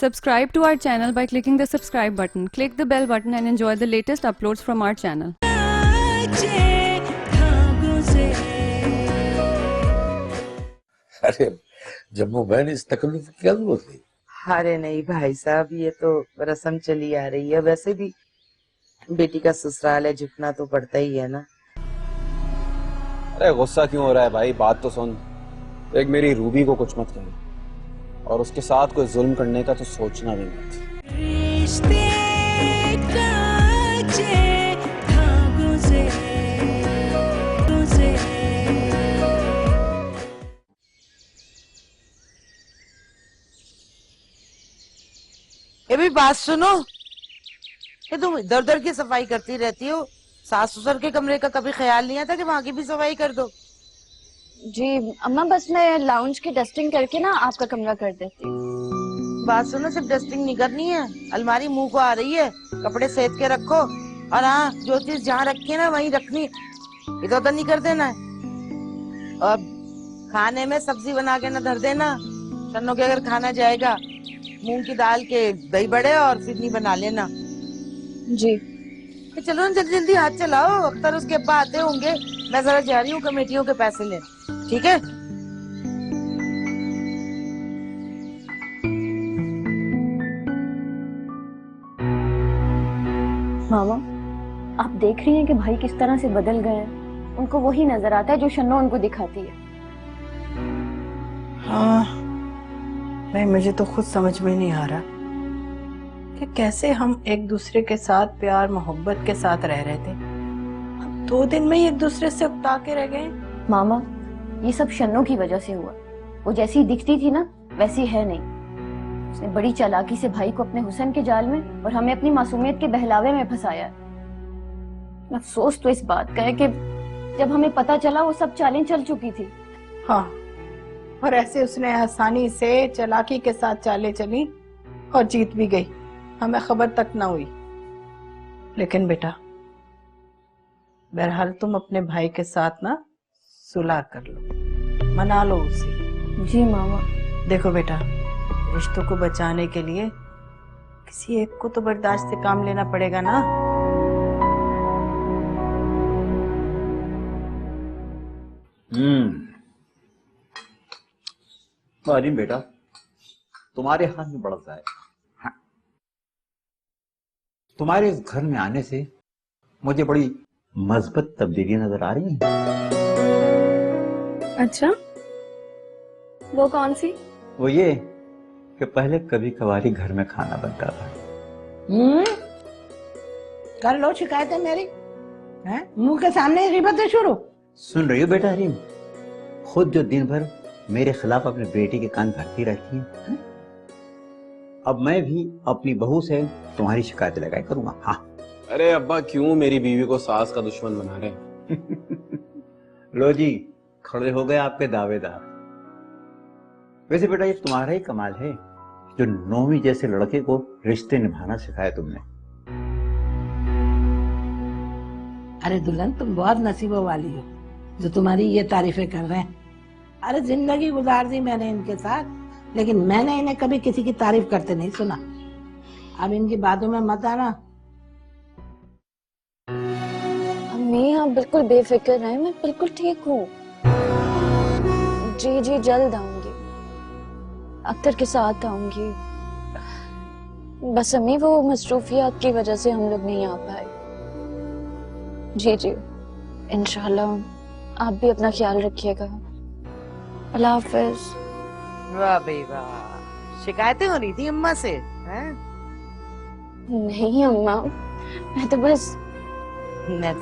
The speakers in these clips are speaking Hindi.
Subscribe to our channel by clicking the subscribe button. Click the bell button and enjoy the latest uploads from our channel. अरे जम्मू बहन इस तकल्लुफ की क्या जरूरत थी? अरे नहीं भाई साहब, ये तो रस्म चली आ रही है। वैसे भी बेटी का ससुराल है, झुकना तो पड़ता ही है ना। अरे गुस्सा क्यों हो रहा है भाई? बात तो सुन। एक मेरी रूबी को कुछ मत कहना और उसके साथ कोई जुल्म करने का तो सोचना भी मत। ये भी बात सुनो, ये तुम इधर उधर की सफाई करती रहती हो। सास ससुर के कमरे का कभी ख्याल नहीं आता कि वहां की भी सफाई कर दो? जी अम्मा, बस मैं लाउंज की डस्टिंग करके ना आपका कमरा कर देती हूँ। बात सुनो, सिर्फ डस्टिंग नहीं करनी है, अलमारी मुंह को आ रही है, कपड़े सेद के रखो। और हाँ, जो चीज जहाँ रखी है ना वहीं रखनी, इधर उधर नहीं कर देना है। और खाने में सब्जी बना के ना धर देना। शन्नो के अगर खाना जाएगा, मूंग की दाल के दही बड़े और फिरनी बना लेना। जी चलो ना, जल्दी जल्दी हाथ चलाओ, अख्तर उसके अब्बा आते होंगे। मैं जरा जा रही हूँ कमेटियों के पैसे ले, ठीक है? मामा, आप देख रही हैं कि भाई किस तरह से बदल गए हैं। उनको वही नजर आता है जो शन्नो उनको दिखाती है। हाँ भाई, मुझे तो खुद समझ में नहीं आ रहा कि कैसे हम एक दूसरे के साथ प्यार मोहब्बत के साथ रह रहे थे, अब 2 दिन में ही एक दूसरे से उकता के रह गए। मामा, ये सब शन्नो की वजह से हुआ। वो जैसी दिखती थी ना वैसी है नहीं। उसने बड़ी चालाकी से भाई को अपने हुस्न के जाल में और हमें अपनी मासूमियत के बहलावे में फंसाया है। अफसोस तो इस बात का है कि जब हमें पता चला वो सब चालें चल चुकी थी। हाँ, और ऐसे उसने आसानी से चालाकी के साथ चालें चली और जीत भी गई, हमें खबर तक ना हुई। लेकिन बेटा, बहरहाल तुम अपने भाई के साथ ना सुलह कर लो, मना लो उसे। जी मामा। देखो बेटा, रिश्तों को बचाने के लिए किसी एक को तो बर्दाश्त से काम लेना पड़ेगा ना। अरीम बेटा, तुम्हारे हाथ में बड़ा सा है। हाँ। तुम्हारे इस घर में आने से मुझे बड़ी मजबूत तब्दीली नजर आ रही है। अच्छा, वो कौन सी? वो ये कि पहले कभी कभार ही घर में खाना बनता था। कर लो शिकायत है मेरी, हैं? मुंह के सामने रिबतें शुरू। सुन रही हो बेटा अरीम, खुद जो दिन भर मेरे खिलाफ अपने बेटी के कान भरती रहती है, अब मैं भी अपनी बहू से तुम्हारी शिकायत लगाया करूंगा। हाँ। अरे अब्बा, क्यों मेरी बीवी को सास का दुश्मन बना रहे? लो जी, खड़े हो गए आपके दावेदार। वैसे बेटा, ये तुम्हारा ही कमाल है जो नौमी जैसे लड़के को रिश्ते निभाना सिखाया तुमने। अरे दुल्हन, तुम बहुत नसीबों वाली हो जो तुम्हारी ये तारीफें कर रहे हैं। अरे जिंदगी गुजार दी मैंने इनके साथ, लेकिन मैंने इन्हें कभी किसी की तारीफ करते नहीं सुना। अब इनकी बातों में मत आना। अम्मी, आप बिल्कुल बेफिक्र रहें, मैं बिल्कुल ठीक हूँ। जी जी, जल्द आऊंगी, अख्तर के साथ आऊंगी। बस अम्मी, वो मसरूफियात की वजह से हम लोग नहीं आ पाए। जी जी, इंशाल्लाह आप भी अपना ख्याल रखिएगा। अल्लाह हाफिज। वाह भाई वाह, शिकायतें हो रही थी अम्मा से, हैं? नहीं अम्मा, मैं तो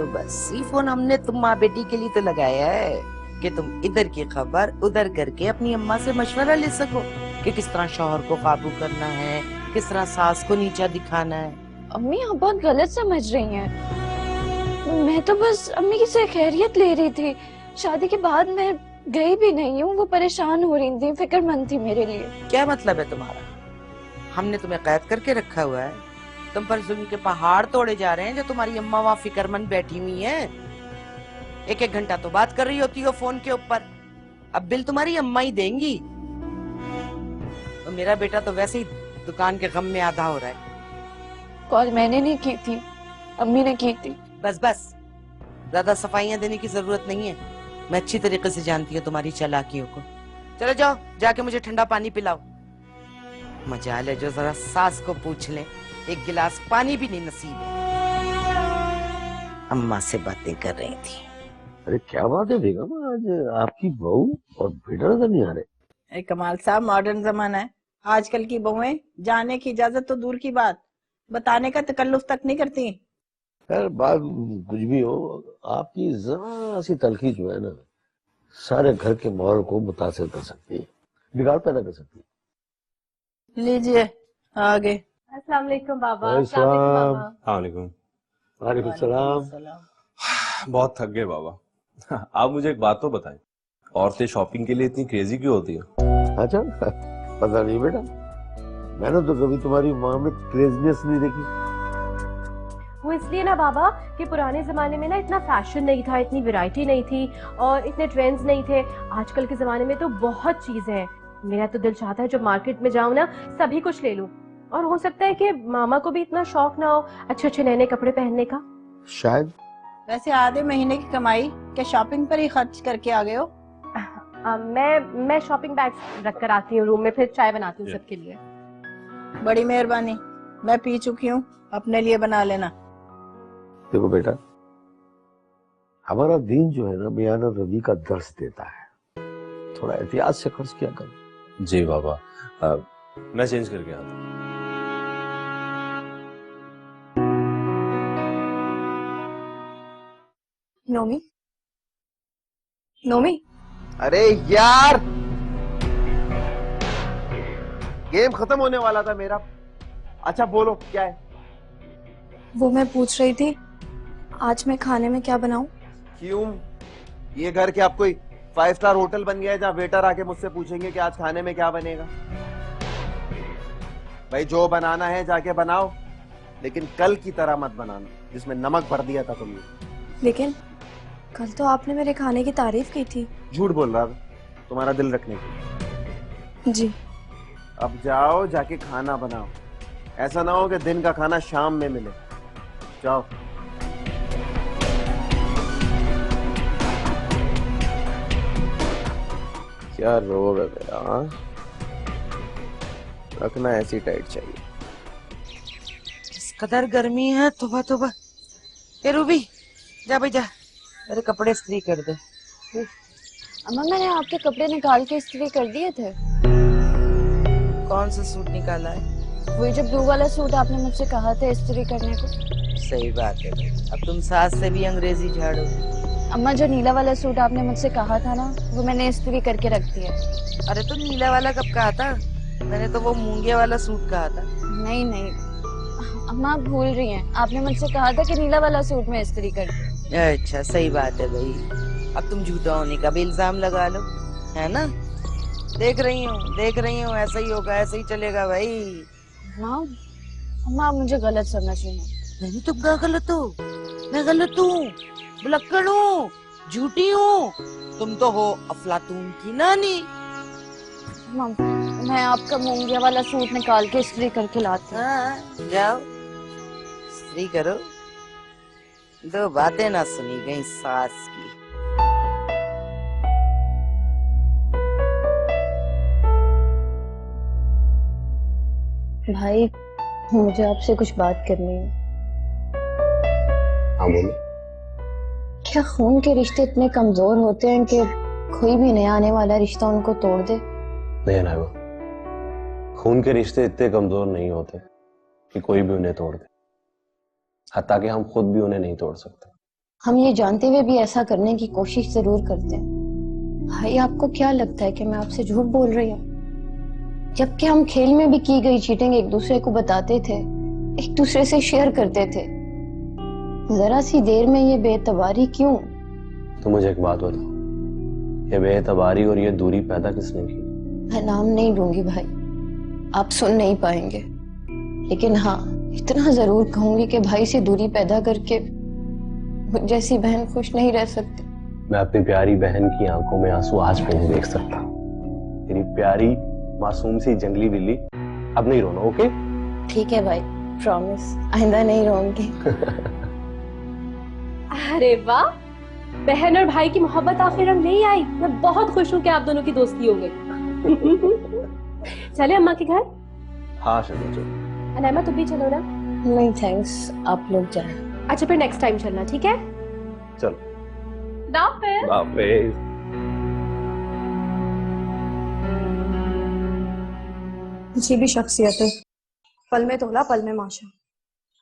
बस ये फोन हमने तुम माँ बेटी के लिए तो लगाया है कि तुम इधर की खबर उधर करके अपनी अम्मा से मशवरा ले सको कि किस तरह शौहर को काबू करना है, किस तरह सास को नीचा दिखाना है। अम्मी, आप बहुत गलत समझ रही हैं। मैं तो बस अम्मी से खैरियत ले रही थी। शादी के बाद मैं गई भी नहीं हूँ। वो परेशान हो रही थी, फिक्रमंद थी मेरे लिए। क्या मतलब है तुम्हारा? हमने तुम्हें कैद करके रखा हुआ है, तुम पर जुल्म के पहाड़ तोड़े जा रहे हैं जो तुम्हारी अम्मा वहाँ फिक्रमंद बैठी हुई है। 1-1 घंटा तो बात कर रही होती हो फोन के ऊपर, अब बिल तुम्हारी अम्मा ही देंगी। तो मेरा बेटा तो वैसे ही दुकान के गम में आधा हो रहा है। कॉल मैंने नहीं की थी, अम्मी ने की थी। बस बस, ज्यादा सफाइयां देने की जरूरत नहीं है। मैं अच्छी तरीके से जानती हूँ तुम्हारी चालाकियों को। चलो जाओ, जाके मुझे ठंडा पानी पिलाओ। मजाल है जो जरा सास को पूछ ले, एक गिलास पानी भी नहीं नसीब है। अम्मा से बातें कर रही थी। अरे क्या बात है बेगम, आज आपकी बहू और बेटा नजर नहीं आ रहे। कमाल साहब, मॉडर्न जमाना है। आजकल की बहुएं जाने की इजाजत तो दूर की बात, बताने का तकल्लुफ तक नहीं करती। खैर बात कुछ भी हो, आपकी जरा सी तलखी जो है ना, सारे घर के माहौल को मुतासिर कर सकती है, बिगाड़ पैदा कर सकती है। लीजिए आगे। अस्सलाम वालेकुम बाबा। वालेकुम। वालेकुम सलाम। बहुत थक गए बाबा। आप मुझे एक बात तो बताएं, औरतें शॉपिंग के लिए इतनी क्रेजी क्यों होती हैं? अच्छा, पता नहीं बेटा, मैंने तो कभी तुम्हारी माँ में क्रेजीनेस नहीं देखी। वो इसलिए ना बाबा कि पुराने जमाने में ना इतना फैशन नहीं था, इतनी वैरायटी नहीं थी और इतने ट्रेंड्स नहीं थे। आजकल के जमाने में तो बहुत चीजें हैं। मेरा तो दिल चाहता है जब मार्केट में जाऊं ना सभी कुछ ले लूं। और हो सकता है कि मामा को भी इतना शौक ना हो अच्छे अच्छे नए नए कपड़े पहनने का। शायद। वैसे आधे महीने की कमाई क्या शॉपिंग पर ही खर्च करके आ गए हो? मैं शॉपिंग बैग रख कर आती हूँ रूम में, फिर चाय बनाती हूँ सबके लिए। बड़ी मेहरबानी, मैं पी चुकी हूँ, अपने लिए बना लेना। देखो बेटा, हमारा दीन जो है ना बयान रवी का दर्स देता है, थोड़ा एहतियात से खर्च किया करो। जी बाबा, मैं चेंज करके आता हूँ। नोमी, नोमी, अरे यार, गेम खत्म होने वाला था मेरा। अच्छा बोलो क्या है? वो मैं पूछ रही थी आज मैं खाने में क्या बनाऊं? क्यों? ये घर क्या आप कोई 5 स्टार होटल बन गया है जहाँ वेटर आके मुझसे पूछेंगे कि आज खाने में क्या बनेगा? भाई जो बनाना है जाके बनाओ, लेकिन कल की तरह मत बनाना जिसमें नमक भर दिया था तुमने। लेकिन कल तो आपने मेरे खाने की तारीफ की थी। झूठ बोल रहा था तुम्हारा दिल रखने की। जी। अब जाओ जाके खाना बनाओ, ऐसा ना हो कि दिन का खाना शाम में मिले। जाओ। क्या रोग है मेरा, रखना ऐसी टाइट चाहिए। इस कदर गर्मी है, तोबा तोबा। ए रूबी, जा भाई जा, मेरे कपड़े इस्त्री कर दे। अम्मा मैंने आपके कपड़े निकाल के इस्त्री कर दिए थे। कौन सा सूट निकाला है? वही जो ब्लू वाला सूट आपने मुझसे कहा था इस्त्री करने को। सही बात है भाई, अब तुम सास से भी अंग्रेजी झाड़ो। अम्मा जो नीला वाला सूट आपने मुझसे कहा था ना, वो मैंने इस्त्री करके रख दिया। अरे तो नीला वाला कब कहा था? मैंने तो वो मूंगे वाला सूट कहा था। नहीं नहीं अम्मा आप भूल रही हैं, आपने मुझसे कहा था कि नीला वाला सूट में इस्त्री कर दूं। अच्छा सही बात है भाई, अब तुम झूठा होने का भी इल्जाम लगा लो, है ना? देख रही हूँ, ऐसा ही होगा, ऐसा ही चलेगा भाई। माँ, अम्मा आप मुझे गलत समझ रही हैं। नहीं तुम क्या गलत हो? मैं गलत हूँ, बुलक्कड़ हूँ, झूठी हूँ। तुम तो हो अफलातून की नानी। माँ, मैं आपका मूंगिया वाला सूट निकाल के इस्त्री करके लाती हूँ। हाँ, जाओ इस्त्री करो। दो बातें ना सुनी गई सास की। भाई मुझे आपसे कुछ बात करनी है। हाँ बोलो। क्या खून के रिश्ते इतने कमजोर होते हैं कि कोई भी नया आने वाला रिश्ता उनको तोड़ दे? नहीं ना, खून के रिश्ते इतने कमजोर नहीं होते कि कोई भी उन्हें तोड़ दे, हत्ता कि हम खुद भी उन्हें नहीं तोड़ सकते। हम ये जानते हुए भी ऐसा करने की कोशिश जरूर करते हैं। भाई आपको क्या लगता है कि मैं आपसे झूठ बोल रही हूँ? जबकि हम खेल में भी की गई चीटिंग एक दूसरे को बताते थे, एक दूसरे से शेयर करते थे। जरा सी देर में ये बेतबारी क्यों? तो मुझे एक बात बताओ, ये बेतबारी और ये दूरी पैदा किसने की? मैं नाम नहीं लूंगी भाई, आप सुन नहीं पाएंगे, लेकिन हाँ इतना जरूर कहूंगी कि भाई से दूरी पैदा करके मुझ जैसी बहन खुश नहीं रह सकती। मैं अपनी प्यारी बहन की आंखों में आंसू आज भी नहीं देख सकता। तेरी प्यारी मासूम सी जंगली बिल्ली अब नहीं रोना, ओके? ठीक है भाई, प्रॉमिस आइंदा नहीं रोऊंगी। अरे वाह, बहन और भाई की मोहब्बत आखिर रंग नहीं आई। मैं बहुत खुश हूँ कि आप दोनों की दोस्ती हो गई। चले अम्मा के घर। हाँ चलो चलो। अनायमा तुम भी चलो ना। नहीं थैंक्स, आप लोग जाएं। अच्छा फिर नेक्स्ट टाइम चलना, ठीक है? चलो बाय। अजीब ही शख्सियत है, पल में तोला पल में माशा।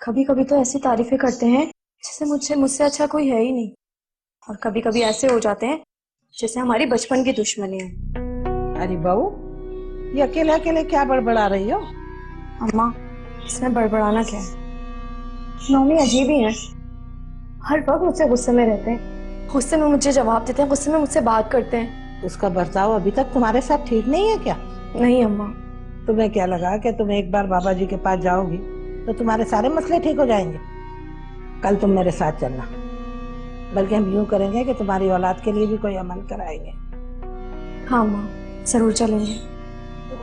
कभी कभी तो ऐसी तारीफें करते हैं जैसे मुझसे अच्छा कोई है ही नहीं, और कभी कभी ऐसे हो जाते हैं जैसे हमारी बचपन की दुश्मनी है। अरे बहू, ये अकेले अकेले क्या बड़बड़ा रही हो? अम्मा, इसमें बड़बड़ाना क्या है? मम्मी अजीब ही है, हर वक्त मुझसे गुस्से में रहते हैं, गुस्से में मुझे जवाब देते हैं, गुस्से में मुझसे बात करते हैं। उसका बर्ताव अभी तक तुम्हारे साथ ठीक नहीं है क्या? नहीं अम्मा। तुम्हें क्या लगा कि तुम एक बार बाबा जी के पास जाओगी तो तुम्हारे सारे मसले ठीक हो जाएंगे? कल तुम मेरे साथ चलना, बल्कि हम यूं करेंगे कि तुम्हारी औलाद के लिए भी कोई अमल कराएंगे। हाँ माँ, जरूर चलेंगे।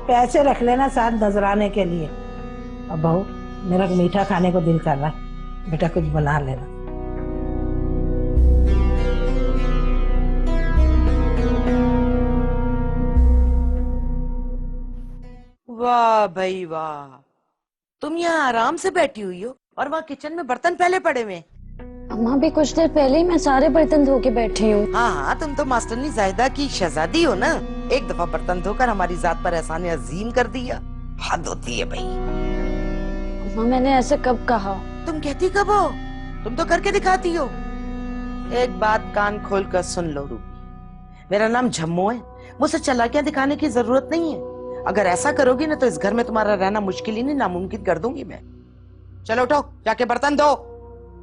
पैसे रख लेना साथ नजराने के लिए। अब बहू, मेरा मीठा खाने को दिल कर रहा है, बेटा कुछ बना लेना। वाह भाई वाह, तुम यहाँ आराम से बैठी हुई हो और वहाँ किचन में बर्तन पहले पड़े हुए। अम्मा भी कुछ देर पहले ही मैं सारे बर्तन धो के बैठी हूँ। हाँ हाँ, तुम तो मास्टरनी जाहिदा की शहजादी हो ना। एक दफा बर्तन धोकर हमारी जात पर एहसान अजीम कर दिया, हद होती है भाई। अम्मा मैंने ऐसे कब कहा? तुम कहती कब हो? तुम तो करके दिखाती हो। एक बात कान खोल कर सुन लो रूबी, मेरा नाम झम्मो है, मुझसे चालाकियां दिखाने की जरूरत नहीं है। अगर ऐसा करोगी ना तो इस घर में तुम्हारा रहना मुश्किल ही नहीं नामुमकिन कर दूंगी मैं। चलो उठो, जाके बर्तन धो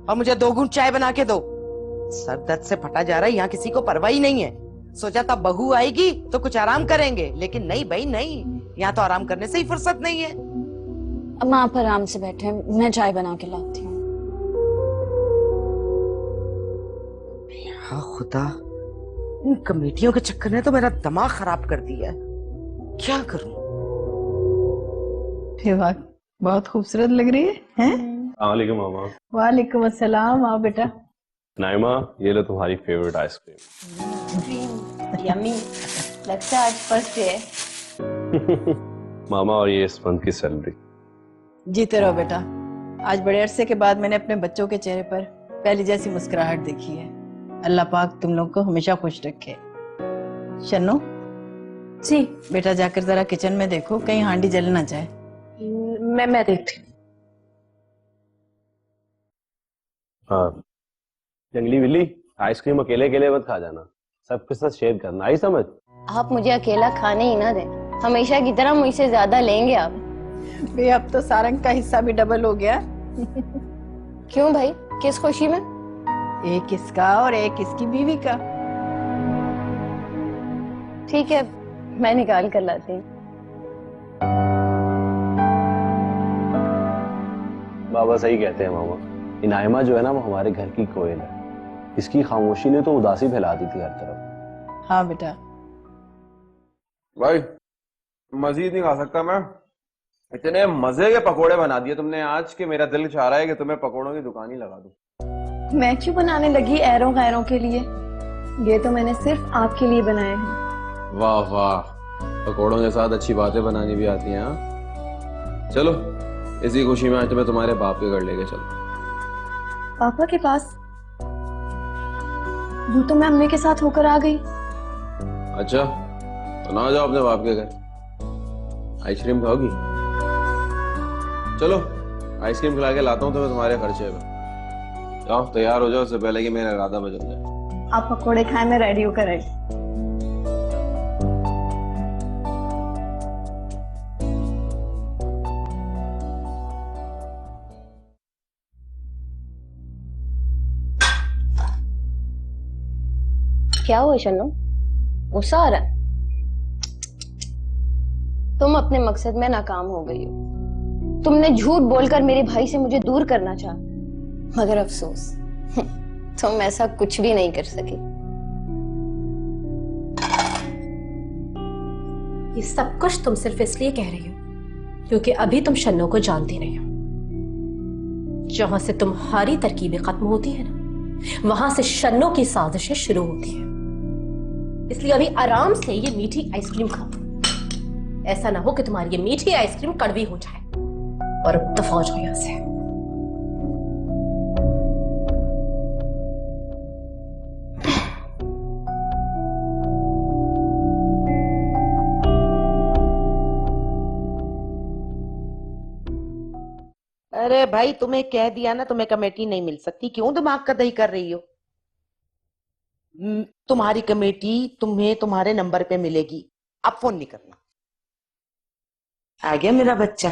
और मुझे 2 घूंट चाय बना के दो। सर दर्द से फटा जा रहा है, यहाँ किसी को परवाह ही नहीं है। सोचा था बहू आएगी तो कुछ आराम करेंगे, लेकिन नहीं भाई नहीं, यहाँ तो आराम करने से ही फुर्सत नहीं है। अम्मा आप आराम से बैठे, मैं चाय बना के लाती हूँ। हाँ खुदा, इन कमेटियों के चक्कर ने तो मेरा दिमाग खराब कर दिया है, क्या करूं? वाह, बहुत खूबसूरत लग रही है, हैं? वालेकुम मामा। वालेकुम अस्सलाम। आओ बेटा। नाइमा, ये लो तुम्हारी फेवरेट आइसक्रीम। यम्मी, लगता है आज फर्स्ट डे है। मामा, और ये इस मंथ की सैलरी। जीते रहो बेटा, आज बड़े अरसे के बाद मैंने अपने बच्चों के चेहरे पर पहले जैसी मुस्कुराहट देखी है। अल्लाह पाक तुम लोग को हमेशा खुश रखे। शन्नो जी बेटा, जाकर जरा किचन में देखो कहीं हांडी जल ना जाए। मैं देखती हूँ। हाँ, जंगली बिल्ली, आइसक्रीम अकेले अकेले मत खा जाना, सबके साथ शेयर करना, आई समझ? आप मुझे अकेला खाने ही ना दें, हमेशा की तरह मुझसे ज्यादा लेंगे आप। बे अब तो सारंग का हिस्सा भी डबल हो गया। क्यों भाई, किस खुशी में? एक इसका और एक इसकी बीवी का। ठीक है, मैं निकाल कर लाती हूँ। बाबा सही कहते हैं मामा, नाइमा जो है ना वो हमारे घर की कोयल है, इसकी खामोशी ने तो उदासी फैला दी थी हर तरफ। हाँ बेटा। भाई मजीद नहीं खा सकता मैं, इतने मजे के पकोड़े बना दिए तुमने आज के मेरा दिल चाह रहा है कि तुम्हें पकोड़ों की दुकान ही लगा दूं। मैं क्यों बनाने लगी ऐरों गैरों के लिए, ये तो मैंने सिर्फ आपके लिए बनाए हैं। वाह वाह, पकोड़ों के साथ अच्छी बातें बनानी भी आती हैं। हाँ चलो, इसी खुशी में आज तुम्हें तुम्हारे बाप के घर लेके चलो। पापा के पास? वो तो मैं अम्मी के साथ होकर आ गई। अच्छा तो ना जाओ अपने बाप के घर, आइसक्रीम खाओगी? चलो आइसक्रीम खिला के लाता हूँ तुम्हें तुम्हारे खर्चे में। जाओ तैयार हो जाओ, उससे पहले कि मेरा इरादा बदल जाए। आप पकोड़े खाए, मैं रेडी होकर आई। क्या हुआ शन्नो, गुस्सा आ रहा है? तुम अपने मकसद में नाकाम हो गई हो। तुमने झूठ बोलकर मेरे भाई से मुझे दूर करना चाहा, मगर अफसोस तुम ऐसा कुछ भी नहीं कर सकी। ये सब कुछ तुम सिर्फ इसलिए कह रही हो क्योंकि अभी तुम शन्नो को जानती नहीं हो। जहां से तुम्हारी तरकीबें खत्म होती है ना, वहां से शन्नो की साजिशें शुरू होती है। इसलिए अभी आराम से ये मीठी आइसक्रीम खाओ। ऐसा ना हो कि तुम्हारी ये मीठी आइसक्रीम कड़वी हो जाए। और अब दफा हो जाओ यहां से। अरे भाई, तुम्हें कह दिया ना तुम्हें कमेटी नहीं मिल सकती, क्यों दिमाग का दही कर रही हो? तुम्हारी कमेटी तुम्हें तुम्हारे नंबर पे मिलेगी, अब फोन नहीं करना। आ गया मेरा बच्चा,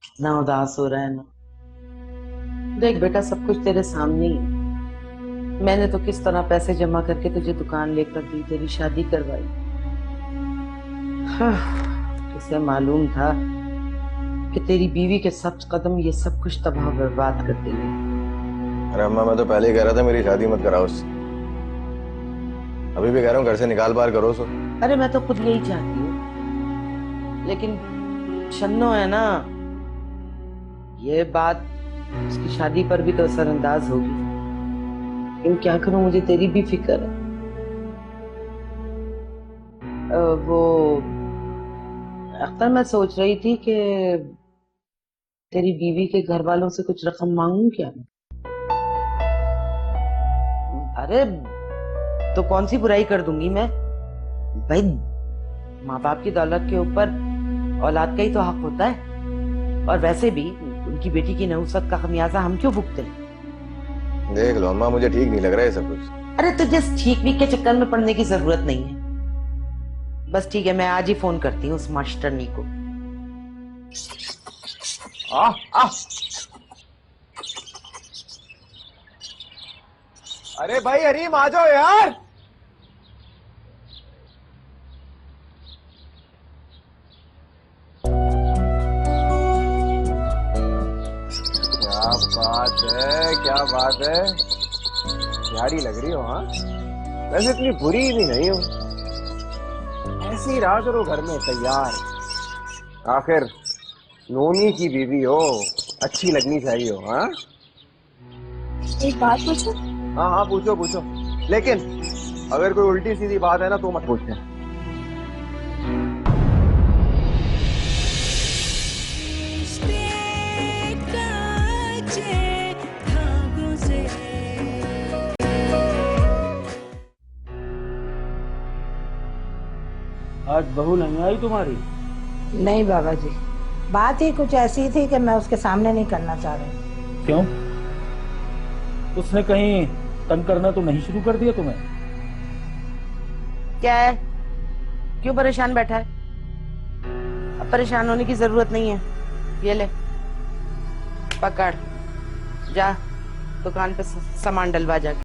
कितना उदास हो रहा है ना। देख बेटा, सब कुछ तेरे सामने ही है। मैंने तो किस तरह पैसे जमा करके तुझे दुकान लेकर दी, तेरी शादी करवाई। किसे मालूम था कि तेरी बीवी के सब कदम ये सब कुछ तबाह बर्बाद कर देंगे। अरे अम्मा, मैं तो पहले ही कह रहा था मेरी शादी मत कराओ उससे। अभी भी कह रहा हूँ घर से निकाल बाहर करो उसको। अरे मैं तो खुद यही चाहती हूँ, लेकिन शन्नो है ना, ये बात उसकी शादी पर भी तो असरअंदाज होगी। लेकिन क्या करूं, मुझे तेरी भी फिक्र है। वो अख्तर, मैं सोच रही थी कि तेरी बीवी के घर वालों से कुछ रकम मांगूं क्या? अरे तो कौन सी बुराई कर दूंगी मैं भाई, माँ बाप की दौलत के ऊपर औलाद का ही तो हक होता है। और वैसे भी उनकी बेटी की नहुसत का खमियाजा हम क्यों भुगते हैं? देख लो अम्मा, मुझे ठीक नहीं लग रहा है सब कुछ। अरे तुझे ठीक वीक के चक्कर में पड़ने की जरूरत नहीं है। बस ठीक है, मैं आज ही फोन करती हूँ उस मास्टरनी को। अरे भाई हरीम, आ जाओ यार। क्या बात है, क्या बात है, प्यारी लग रही हो। हाँ, वैसे इतनी बुरी भी नहीं हो। ऐसे ही रहा करो घर में तैयार। आखिर नोनी की बीवी हो, अच्छी लगनी चाहिए हो। हाँ, एक बात पूछूं? हाँ हाँ, पूछो पूछो, लेकिन अगर कोई उल्टी सीधी बात है ना तो मत पूछना। आज बहू नहीं आई तुम्हारी? नहीं बाबा जी, बात ही कुछ ऐसी थी कि मैं उसके सामने नहीं करना चाह रही। क्यों? उसने कहीं तंग करना तो नहीं शुरू कर दिया तुम्हें? क्या है, क्यों परेशान बैठा है? अब परेशान होने की जरूरत नहीं है। ये ले, पकड़, जा दुकान पे सामान डलवा जाके।